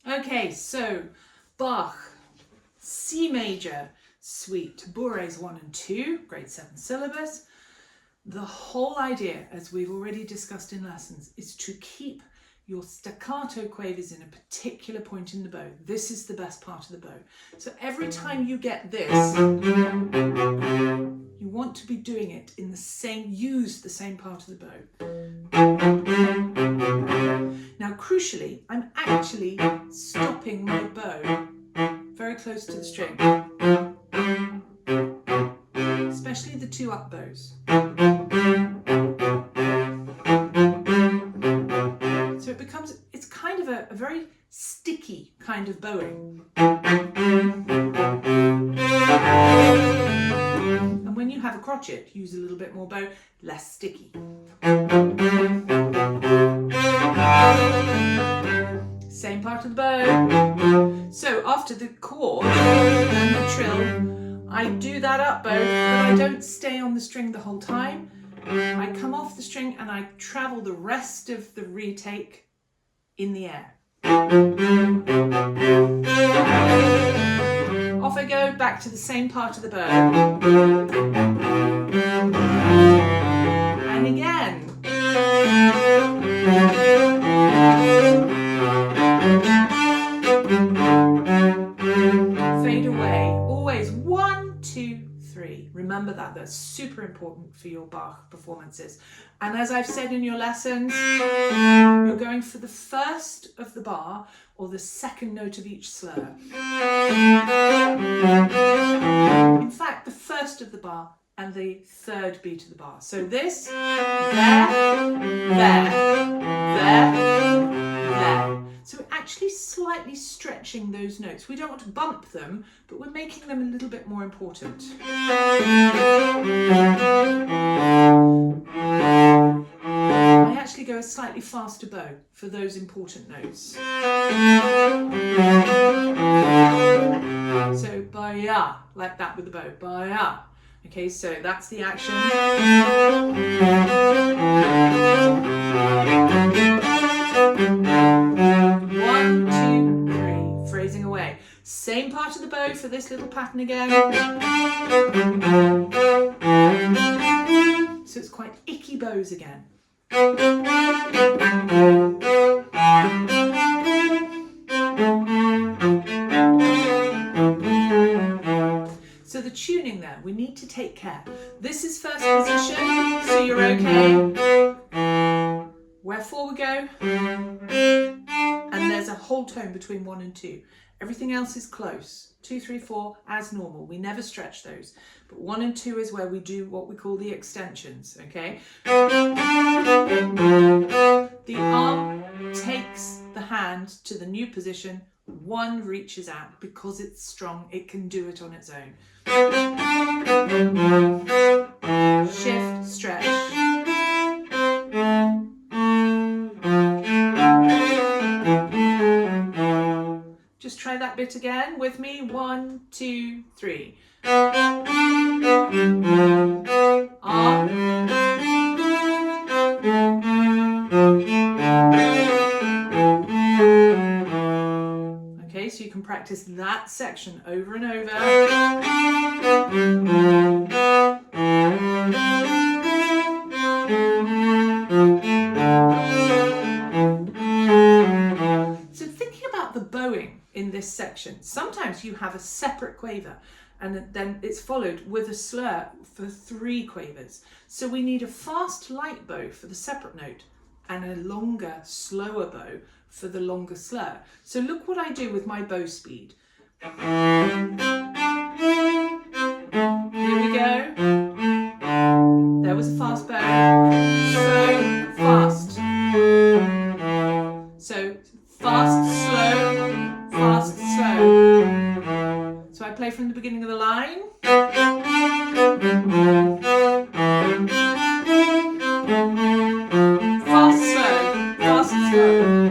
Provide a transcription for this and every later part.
Okay, so Bach, C major suite, Bourrée's 1 and 2, grade 7 syllabus. The whole idea, as we've already discussed in lessons, is to keep your staccato quavers in a particular point in the bow. This is the best part of the bow. So every time you get this, you want to be doing it in the same, use the same part of the bow. Now, crucially, I'm actually stopping my bow very close to the string, especially the two up bows. So it becomes, it's kind of a very sticky kind of bowing. And when you have a crotchet, use a little bit more bow, less sticky. Same part of the bow. So after the chord and the trill, I do that up bow, but I don't stay on the string the whole time. I come off the string and I travel the rest of the retake in the air. Off I go, back to the same part of the bow. And again. Fade away. Always 1, 2, 3. Remember that. That's super important for your Bach performances. And as I've said in your lessons, you're going for the first of the bar or the second note of each slur. In fact, the first of the bar and the third beat of the bar. So this, there, there, there, there. So we're actually slightly stretching those notes. We don't want to bump them, but we're making them a little bit more important. I actually go a slightly faster bow for those important notes. So ba-ya, like that with the bow, ba-ya. Okay, so that's the action. 1, 2, 3, phrasing away. Same part of the bow for this little pattern again. So it's quite icky bows again. So the tuning there, we need to take care. This is first position, so you're okay. Where 4 we go, and there's a whole tone between 1 and 2. Everything else is close. 2, 3, 4 as normal. We never stretch those. But 1 and 2 is where we do what we call the extensions, okay? The arm takes the hand to the new position. 1 reaches out because it's strong. It can do it on its own. Shift, stretch. Just try that bit again with me. 1, 2, 3. Arm. Okay, so you can practice that section over and over. So thinking about the bowing in this section, sometimes you have a separate quaver and then it's followed with a slur for 3 quavers. So we need a fast light bow for the separate note and a longer, slower bow for the longer slur. So look what I do with my bow speed. Here we go. There was a fast bow. So fast. So fast, slow, fast, slow. So I play from the beginning of the line. Fast, slow, fast, slow.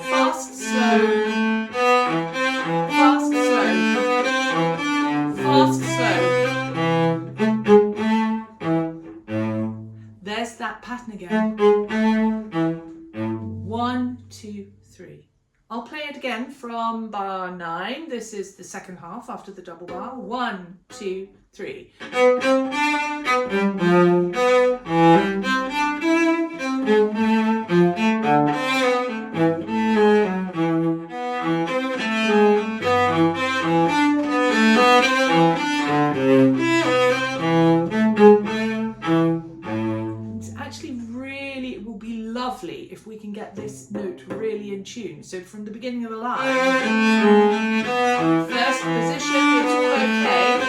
Fast, slow. Fast, slow. Fast, slow. There's that pattern again. 1, 2, 3. I'll play it again from bar 9. This is the second half after the double bar. 1, 2, 3. If we can get this note really in tune. So from the beginning of the line, first position, it's all okay.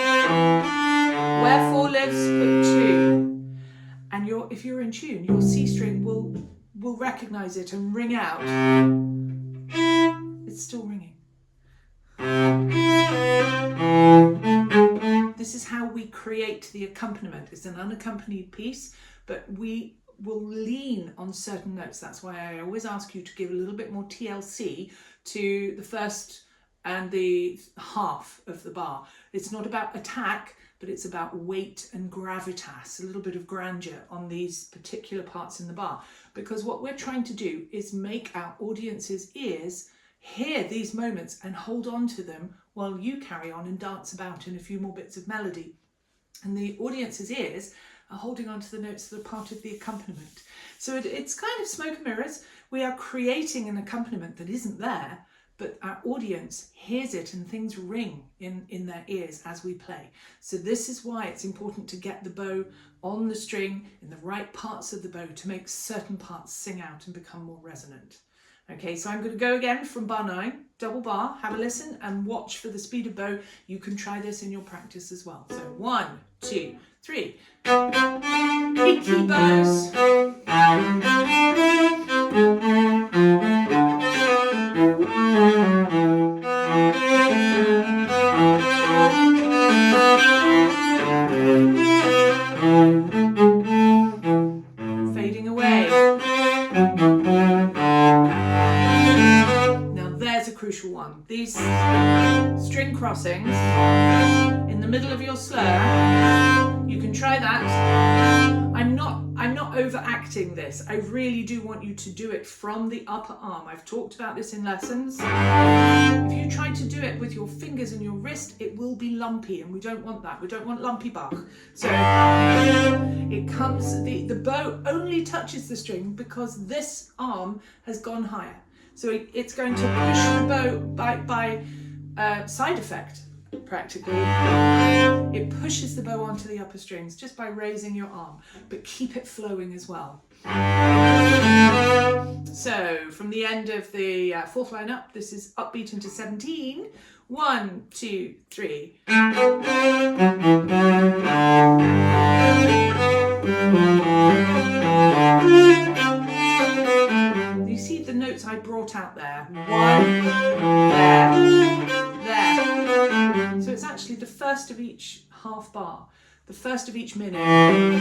Where 4 lives, put 2. And if you're in tune, your C string will recognize it and ring out. It's still ringing. This is how we create the accompaniment. It's an unaccompanied piece, but we will lean on certain notes. That's why I always ask you to give a little bit more TLC to the first and the half of the bar. It's not about attack, but it's about weight and gravitas, a little bit of grandeur on these particular parts in the bar. Because what we're trying to do is make our audience's ears hear these moments and hold on to them while you carry on and dance about in a few more bits of melody. And the audience's ears are holding on to the notes that are part of the accompaniment. So it's kind of smoke and mirrors. We are creating an accompaniment that isn't there, but our audience hears it and things ring in their ears as we play. So this is why it's important to get the bow on the string in the right parts of the bow to make certain parts sing out and become more resonant. Okay, so I'm going to go again from bar 9, double bar, have a listen and watch for the speed of bow. You can try this in your practice as well. So 1, 2, 3. Icky bows. Fading away. Now there's a crucial one. These string crossings in the middle of your slur, you can try that. I'm not overacting this. I really do want you to do it from the upper arm. I've talked about this in lessons. If you try to do it with your fingers and your wrist, it will be lumpy, and we don't want that. We don't want lumpy Bach. So it comes, the bow only touches the string because this arm has gone higher. So it's going to push the bow by side effect. Practically, it pushes the bow onto the upper strings just by raising your arm, but keep it flowing as well. So from the end of the fourth line up, this is upbeat into 17. 1, 2, 3. You see the notes I brought out there. 1, there, there. So it's actually the first of each half bar, the first of each minute. There.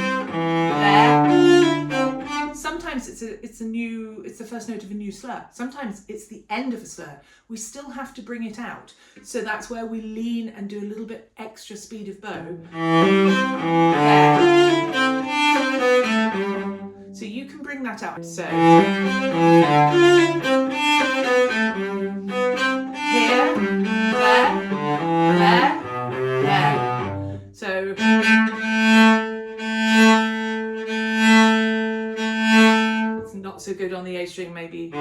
Sometimes it's the first note of a new slur. Sometimes it's the end of a slur. We still have to bring it out. So that's where we lean and do a little bit extra speed of bow. There. So you can bring that out. So here, there, there, there. So it's not so good on the A string maybe.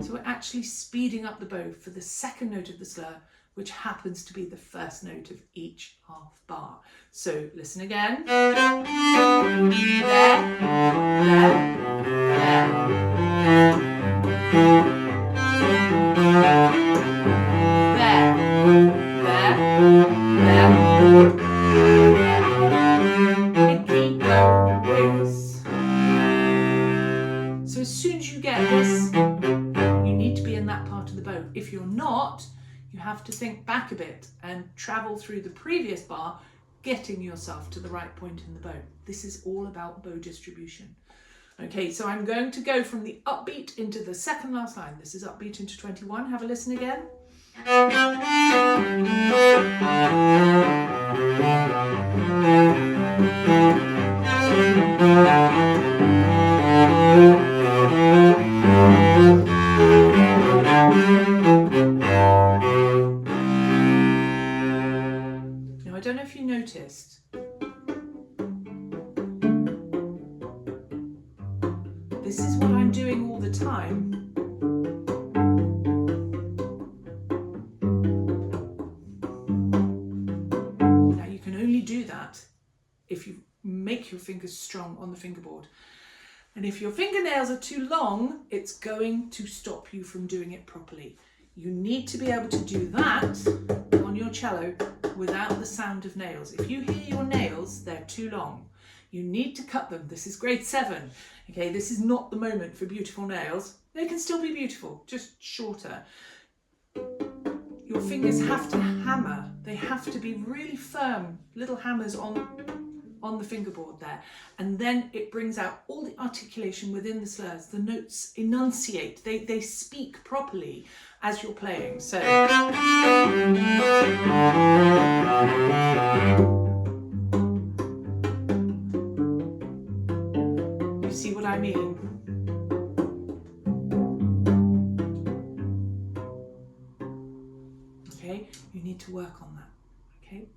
So we're actually speeding up the bow for the second note of the slur, which happens to be the first note of each half bar. So listen again. There, there, there. So as soon as you get this, you need to be in that part of the bow. If you're not, you have to think back a bit and travel through the previous bar, getting yourself to the right point in the bow. This is all about bow distribution. Okay, so I'm going to go from the upbeat into the second last line. This is upbeat into 21. Have a listen again. this is what I'm doing all the time. Now you can only do that if you make your fingers strong on the fingerboard. And if your fingernails are too long, it's going to stop you from doing it properly. You need to be able to do that on your cello without the sound of nails. If you hear your nails, they're too long. You need to cut them. This is grade 7. Okay, this is not the moment for beautiful nails. They can still be beautiful, just shorter. Your fingers have to hammer. They have to be really firm, little hammers on the fingerboard there. And then it brings out all the articulation within the slurs. The notes enunciate, they speak properly as you're playing. So you see what I mean? Okay, you need to work on that, okay?